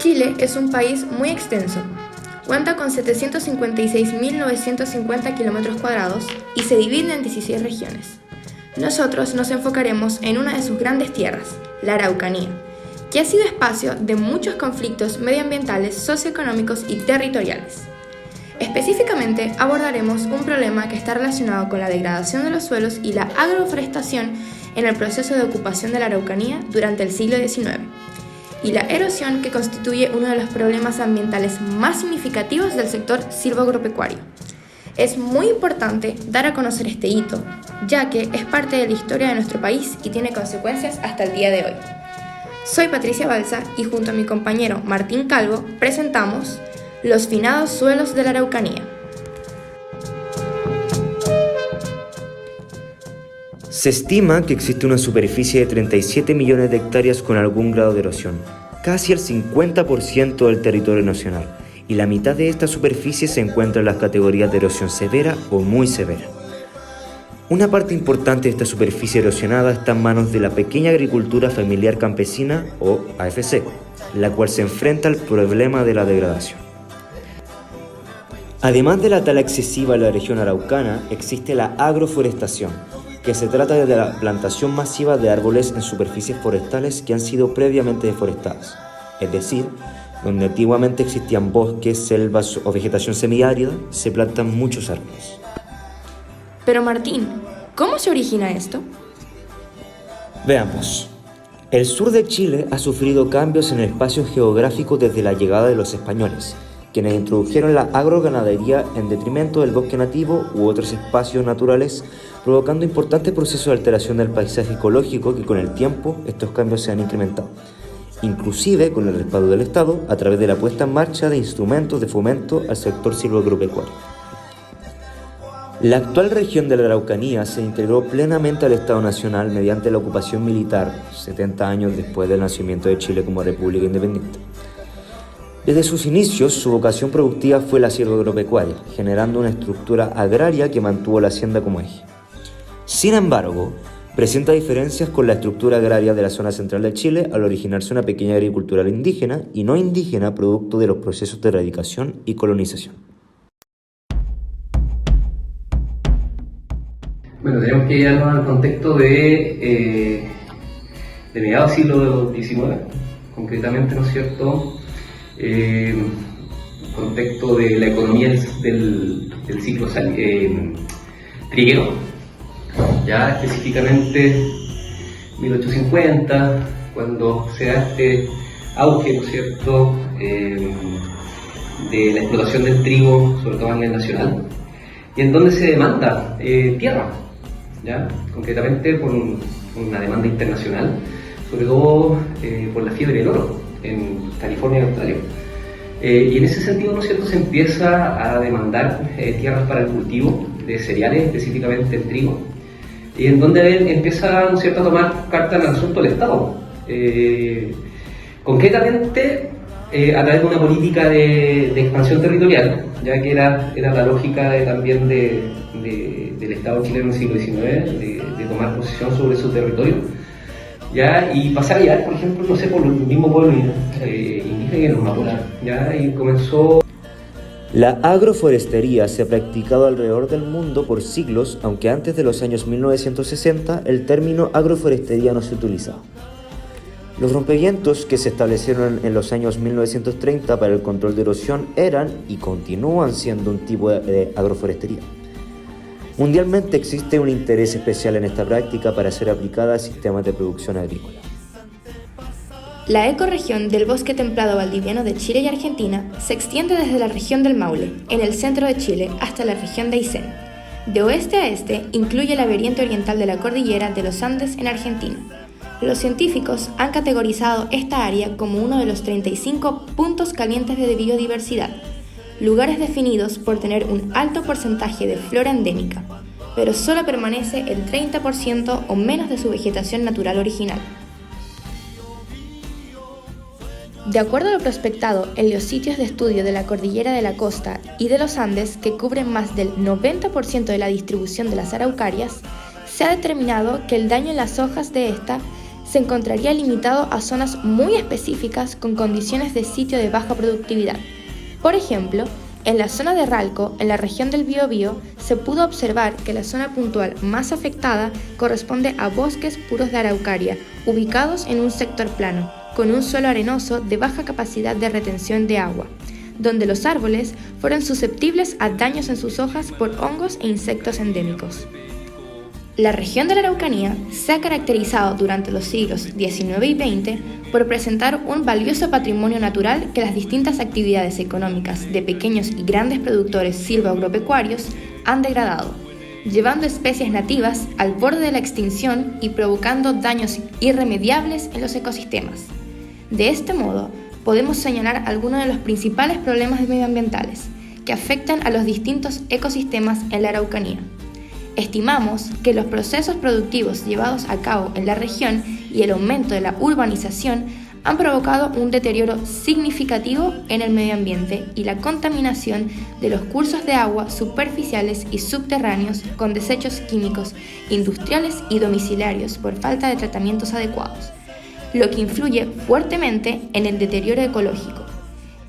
Chile es un país muy extenso. Cuenta con 756.950 kilómetros cuadrados y se divide en 16 regiones. Nosotros nos enfocaremos en una de sus grandes tierras, la Araucanía, que ha sido espacio de muchos conflictos medioambientales, socioeconómicos y territoriales. Específicamente abordaremos un problema que está relacionado con la degradación de los suelos y la agroforestación en el proceso de ocupación de la Araucanía durante el siglo XIX, y la erosión, que constituye uno de los problemas ambientales más significativos del sector silvoagropecuario. Es muy importante dar a conocer este hito, ya que es parte de la historia de nuestro país y tiene consecuencias hasta el día de hoy. Soy Patricia Balsa y junto a mi compañero Martín Calvo presentamos Los finados suelos de la Araucanía. Se estima que existe una superficie de 37 millones de hectáreas con algún grado de erosión, casi el 50% del territorio nacional, y la mitad de esta superficie se encuentra en las categorías de erosión severa o muy severa. Una parte importante de esta superficie erosionada está en manos de la pequeña agricultura familiar campesina o AFC, la cual se enfrenta al problema de la degradación. Además de la tala excesiva en la región araucana, existe la agroforestación, que se trata de la plantación masiva de árboles en superficies forestales que han sido previamente deforestadas, es decir, donde antiguamente existían bosques, selvas o vegetación semiárida, se plantan muchos árboles. Pero Martín, ¿cómo se origina esto? Veamos. El sur de Chile ha sufrido cambios en el espacio geográfico desde la llegada de los españoles, quienes introdujeron la agroganadería en detrimento del bosque nativo u otros espacios naturales, provocando importantes procesos de alteración del paisaje ecológico que con el tiempo estos cambios se han incrementado, inclusive con el respaldo del Estado a través de la puesta en marcha de instrumentos de fomento al sector silvoagropecuario. La actual región de la Araucanía se integró plenamente al Estado Nacional mediante la ocupación militar, 70 años después del nacimiento de Chile como república independiente. Desde sus inicios, su vocación productiva fue la silvoagropecuaria, generando una estructura agraria que mantuvo la hacienda como eje. Sin embargo, presenta diferencias con la estructura agraria de la zona central de Chile al originarse una pequeña agricultura indígena y no indígena producto de los procesos de erradicación y colonización. Bueno, tenemos que llevarnos al contexto de mediados del siglo XIX, concretamente, ¿no es cierto?, contexto de la economía del ciclo triguero, ya específicamente 1850, cuando se da este auge, ¿no es cierto?, de la explotación del trigo, sobre todo a nivel nacional, y en donde se demanda tierra, ya concretamente por una demanda internacional, sobre todo por la fiebre del oro en California y Australia. Y en ese sentido, ¿no es cierto?, se empieza a demandar tierras para el cultivo de cereales, específicamente el trigo, y en donde él empieza, ¿no es cierto?, a tomar carta en el asunto del Estado. Concretamente, a través de una política de expansión territorial, ya que era la lógica también del Estado chileno en el siglo XIX, de tomar posesión sobre su territorio, ¿ya? Y pasar a llevar, por ejemplo, no sé, por el mismo pueblo indígena que los mapuches, ¿ya? Y comenzó. La agroforestería se ha practicado alrededor del mundo por siglos, aunque antes de los años 1960 el término agroforestería no se utilizaba. Los rompevientos que se establecieron en los años 1930 para el control de erosión eran y continúan siendo un tipo de agroforestería. Mundialmente existe un interés especial en esta práctica para ser aplicada a sistemas de producción agrícola. La ecorregión del bosque templado valdiviano de Chile y Argentina se extiende desde la región del Maule, en el centro de Chile, hasta la región de Aysén. De oeste a este incluye la vertiente oriental de la cordillera de los Andes en Argentina. Los científicos han categorizado esta área como uno de los 35 puntos calientes de biodiversidad, lugares definidos por tener un alto porcentaje de flora endémica, pero solo permanece el 30% o menos de su vegetación natural original. De acuerdo a lo prospectado en los sitios de estudio de la Cordillera de la Costa y de los Andes, que cubren más del 90% de la distribución de las araucarias, se ha determinado que el daño en las hojas de esta se encontraría limitado a zonas muy específicas con condiciones de sitio de baja productividad. Por ejemplo, en la zona de Ralco, en la región del Biobío, se pudo observar que la zona puntual más afectada corresponde a bosques puros de araucaria, ubicados en un sector plano, con un suelo arenoso de baja capacidad de retención de agua, donde los árboles fueron susceptibles a daños en sus hojas por hongos e insectos endémicos. La región de la Araucanía se ha caracterizado durante los siglos XIX y XX por presentar un valioso patrimonio natural que las distintas actividades económicas de pequeños y grandes productores silvoagropecuarios han degradado, llevando especies nativas al borde de la extinción y provocando daños irremediables en los ecosistemas. De este modo, podemos señalar algunos de los principales problemas medioambientales que afectan a los distintos ecosistemas en la Araucanía. Estimamos que los procesos productivos llevados a cabo en la región y el aumento de la urbanización han provocado un deterioro significativo en el medio ambiente y la contaminación de los cursos de agua superficiales y subterráneos con desechos químicos, industriales y domiciliarios por falta de tratamientos adecuados, lo que influye fuertemente en el deterioro ecológico.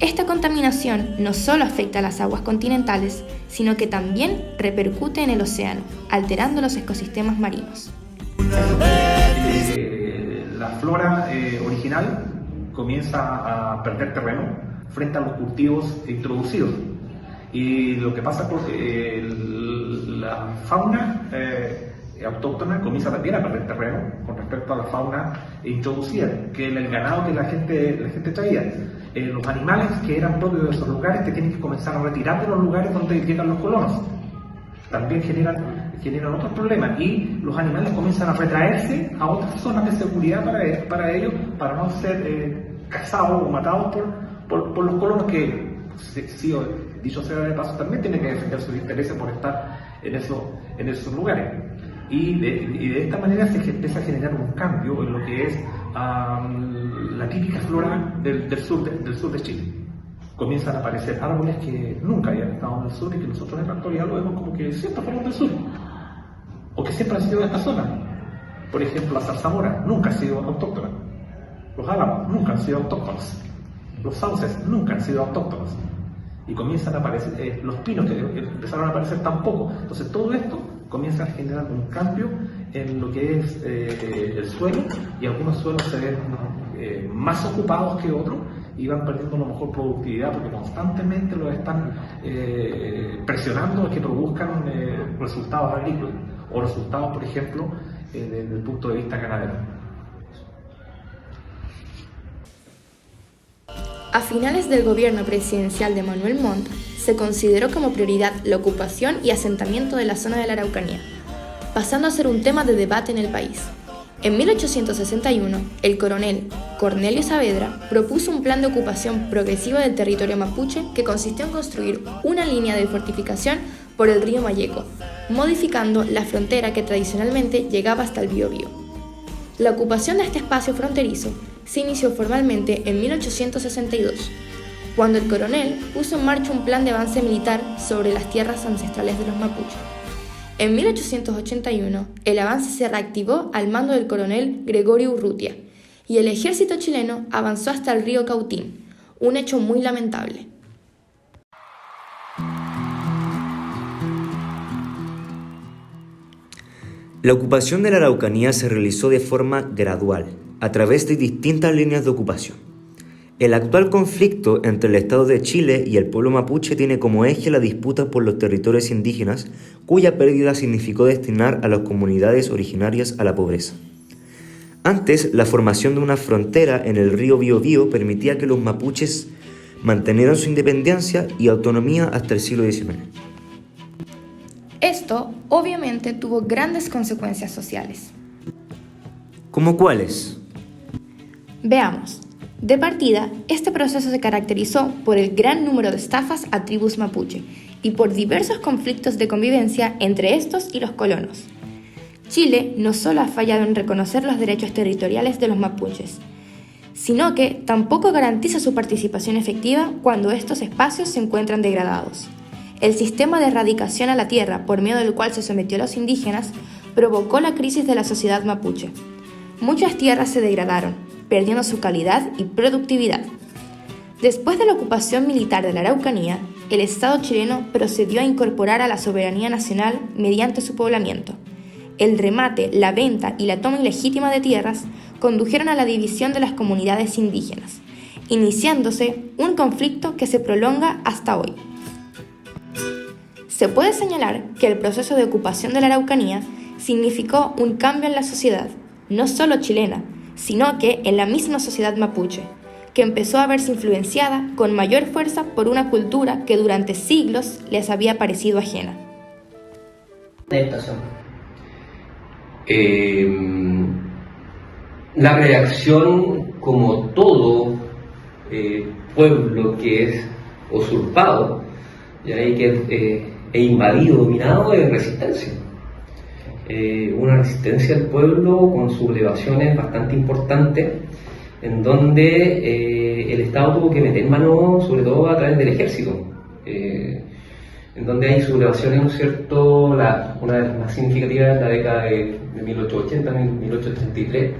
Esta contaminación no solo afecta a las aguas continentales, sino que también repercute en el océano, alterando los ecosistemas marinos. La flora original comienza a perder terreno frente a los cultivos introducidos. Y lo que pasa es la fauna autóctona comienza también a perder terreno con respecto a la fauna introducida, que el ganado que la gente traía. Los animales que eran propios de esos lugares te tienen que comenzar a retirar de los lugares donde llegan los colonos. También generan otros problemas y los animales comienzan a retraerse a otras zonas de seguridad para ellos, para no ser cazados o matados por los colonos que, dicho sea de paso, también tienen que defender sus intereses por estar en esos lugares. Y de esta manera se empieza a generar un cambio en lo que es la típica flora del sur de Chile. Comienzan a aparecer árboles que nunca habían estado en el sur y que nosotros en la actualidad lo vemos como que siempre fueron del sur, o que siempre han sido de esta zona. Por ejemplo, la zarzamora nunca ha sido autóctona, los álamos nunca han sido autóctonos, los sauces nunca han sido autóctonos. Y comienzan a aparecer los pinos que empezaron a aparecer tampoco. Entonces todo esto comienza a generar un cambio en lo que es el suelo, y algunos suelos se ven más ocupados que otros y van perdiendo a lo mejor productividad porque constantemente los están presionando a que produzcan resultados agrícolas o resultados, por ejemplo, desde el punto de vista ganadero. A finales del gobierno presidencial de Manuel Montt, se consideró como prioridad la ocupación y asentamiento de la zona de la Araucanía, pasando a ser un tema de debate en el país. En 1861, el coronel Cornelio Saavedra propuso un plan de ocupación progresiva del territorio mapuche que consistió en construir una línea de fortificación por el río Mayeco, modificando la frontera que tradicionalmente llegaba hasta el Biobío. La ocupación de este espacio fronterizo se inició formalmente en 1862, cuando el coronel puso en marcha un plan de avance militar sobre las tierras ancestrales de los mapuches. En 1881, el avance se reactivó al mando del coronel Gregorio Urrutia, y el ejército chileno avanzó hasta el río Cautín, un hecho muy lamentable. La ocupación de la Araucanía se realizó de forma gradual, a través de distintas líneas de ocupación. El actual conflicto entre el Estado de Chile y el pueblo mapuche tiene como eje la disputa por los territorios indígenas, cuya pérdida significó destinar a las comunidades originarias a la pobreza. Antes, la formación de una frontera en el río Biobío permitía que los mapuches mantenieran su independencia y autonomía hasta el siglo XIX. Esto, obviamente, tuvo grandes consecuencias sociales. ¿Cómo cuáles? Veamos. De partida, este proceso se caracterizó por el gran número de estafas a tribus mapuche y por diversos conflictos de convivencia entre estos y los colonos. Chile no solo ha fallado en reconocer los derechos territoriales de los mapuches, sino que tampoco garantiza su participación efectiva cuando estos espacios se encuentran degradados. El sistema de erradicación a la tierra por medio del cual se sometió a los indígenas provocó la crisis de la sociedad mapuche. muchas tierras se degradaron, perdiendo su calidad y productividad. Después de la ocupación militar de la Araucanía, el Estado chileno procedió a incorporar a la soberanía nacional mediante su poblamiento. El remate, la venta y la toma ilegítima de tierras condujeron a la división de las comunidades indígenas, iniciándose un conflicto que se prolonga hasta hoy. Se puede señalar que el proceso de ocupación de la Araucanía significó un cambio en la sociedad, no solo chilena, sino que en la misma sociedad mapuche, que empezó a verse influenciada con mayor fuerza por una cultura que durante siglos les había parecido ajena. La reacción, como todo pueblo que es usurpado y que es invadido, dominado, es resistencia. Una resistencia al pueblo con sublevaciones bastante importantes, en donde el Estado tuvo que meter mano, sobre todo a través del ejército, en donde hay sublevaciones, ¿no es cierto? Una de las más significativas es la década de 1880, 1883.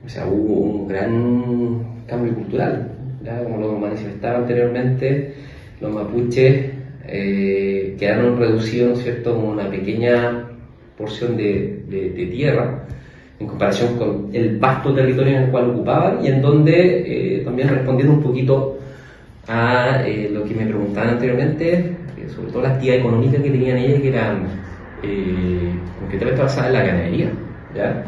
O sea, hubo un gran cambio cultural, ¿ya? Como lo manifestaba anteriormente, los mapuches quedaron reducidos, ¿no es cierto?, como una pequeña porción de tierra en comparación con el vasto territorio en el cual ocupaban, y en donde, también respondiendo un poquito a lo que me preguntaban anteriormente, sobre todo la actividad económica que tenían ellos, que eran concretamente basada en la ganadería, ¿ya?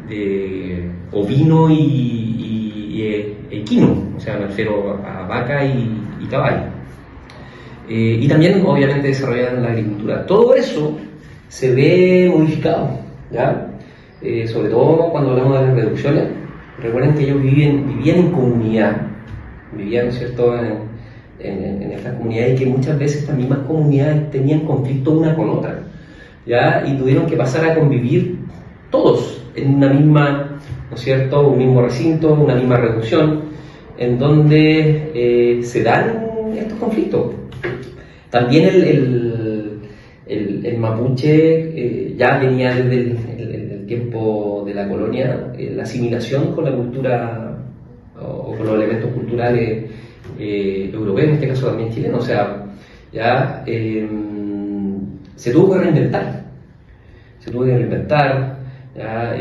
De ovino y equino, o sea, me refiero a vaca y caballo. Y también, obviamente, desarrollaron la agricultura. Todo eso se ve modificado, ¿ya? Sobre todo cuando hablamos de las reducciones. Recuerden que ellos vivían en comunidad, vivían, ¿no es cierto?, en estas comunidades, y que muchas veces estas mismas comunidades tenían conflicto una con otra, ¿ya? Y tuvieron que pasar a convivir todos en una misma, ¿no es cierto?, un mismo recinto, una misma reducción, en donde se dan estos conflictos. También el mapuche ya venía desde el tiempo de la colonia, la asimilación con la cultura o con los elementos culturales europeos, en este caso también chilenos. O sea, ya se tuvo que reinventar. Ya,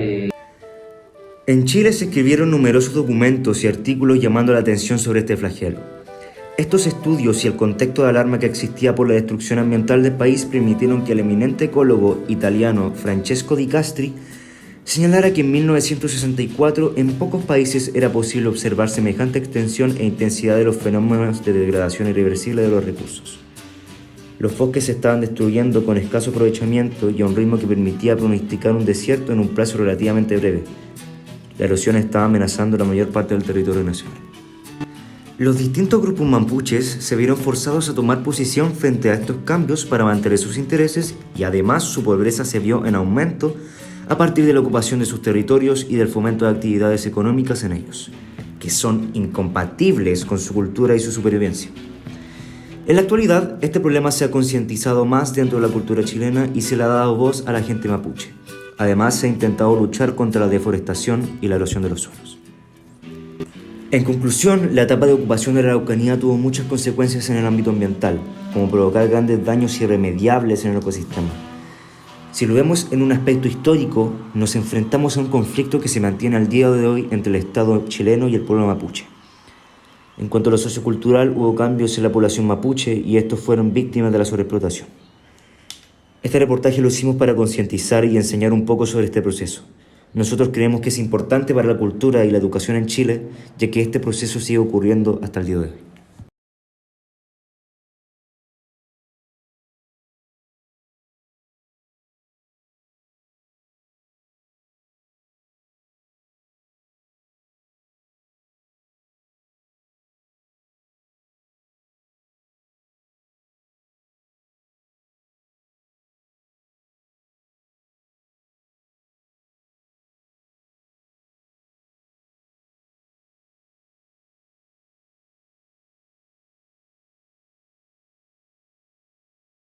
En Chile se escribieron numerosos documentos y artículos llamando la atención sobre este flagelo. Estos estudios y el contexto de alarma que existía por la destrucción ambiental del país permitieron que el eminente ecólogo italiano Francesco Di Castri señalara que en 1964 en pocos países era posible observar semejante extensión e intensidad de los fenómenos de degradación irreversible de los recursos. Los bosques se estaban destruyendo con escaso aprovechamiento y a un ritmo que permitía pronosticar un desierto en un plazo relativamente breve. La erosión estaba amenazando la mayor parte del territorio nacional. Los distintos grupos mapuches se vieron forzados a tomar posición frente a estos cambios para mantener sus intereses, y además su pobreza se vio en aumento a partir de la ocupación de sus territorios y del fomento de actividades económicas en ellos, que son incompatibles con su cultura y su supervivencia. En la actualidad, este problema se ha concientizado más dentro de la cultura chilena y se le ha dado voz a la gente mapuche. Además, se ha intentado luchar contra la deforestación y la erosión de los suelos. En conclusión, la etapa de ocupación de la Araucanía tuvo muchas consecuencias en el ámbito ambiental, como provocar grandes daños irremediables en el ecosistema. Si lo vemos en un aspecto histórico, nos enfrentamos a un conflicto que se mantiene al día de hoy entre el Estado chileno y el pueblo mapuche. En cuanto a lo sociocultural, hubo cambios en la población mapuche y estos fueron víctimas de la sobreexplotación. Este reportaje lo hicimos para concientizar y enseñar un poco sobre este proceso. Nosotros creemos que es importante para la cultura y la educación en Chile, ya que este proceso sigue ocurriendo hasta el día de hoy.